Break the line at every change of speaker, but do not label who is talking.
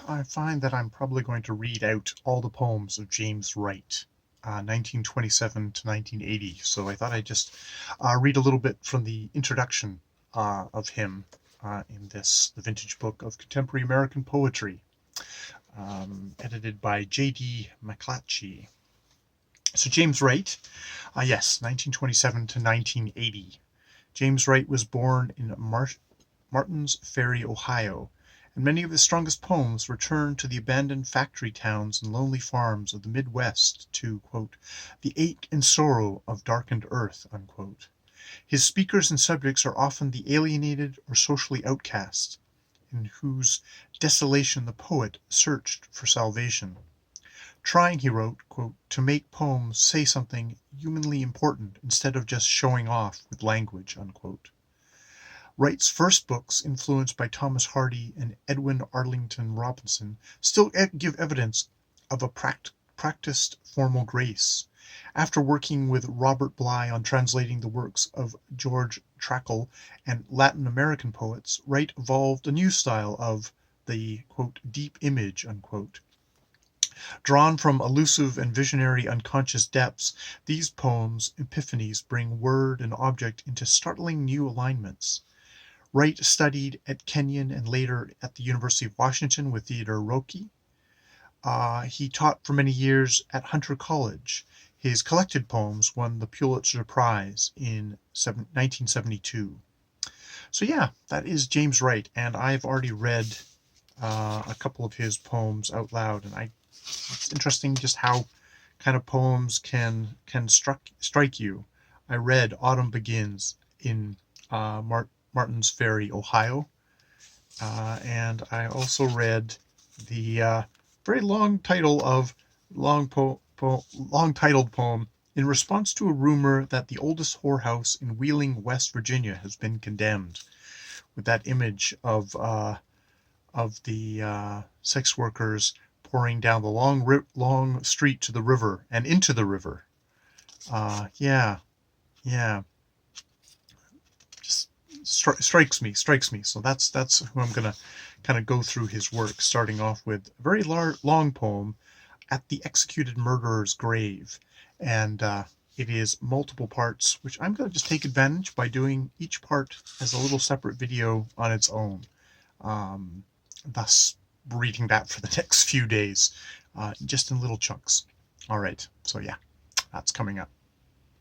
I find that I'm probably going to read out all the poems of James Wright, 1927 to 1980. So I thought I'd just read a little bit from the introduction of him in the vintage book of contemporary American poetry, edited by J.D. McClatchy. So James Wright, yes, 1927 to 1980. James Wright was born in Martins Ferry, Ohio, and many of his strongest poems return to the abandoned factory towns and lonely farms of the Midwest to "the ache and sorrow of darkened earth." His speakers and subjects are often the alienated or socially outcast, in whose desolation the poet searched for salvation. Trying, he wrote, "to make poems say something humanly important instead of just showing off with language." Wright's first books, influenced by Thomas Hardy and Edwin Arlington Robinson, still give evidence of a practiced formal grace. After working with Robert Bly on translating the works of George Trakl and Latin American poets, Wright evolved a new style of the "deep image." Drawn from elusive and visionary unconscious depths, these poems' epiphanies bring word and object into startling new alignments. Wright studied at Kenyon and later at the University of Washington with Theodore Roque. He taught for many years at Hunter College. His collected poems won the Pulitzer Prize in 1972. So yeah, that is James Wright, and I've already read a couple of his poems out loud, and it's interesting just how kind of poems can strike you. I read Autumn Begins in Martins Ferry, Ohio, and I also read the very long titled poem in response to a rumor that the oldest whorehouse in Wheeling, West Virginia, has been condemned, with that image of the sex workers pouring down the long street to the river and into the river. Yeah. Just strikes me. So that's who I'm gonna kind of go through his work, starting off with a very long poem, "At the Executed Murderer's Grave," and it is multiple parts, which I'm going to just take advantage by doing each part as a little separate video on its own. Thus reading that for the next few days, just in little chunks. All right, so yeah, that's coming up.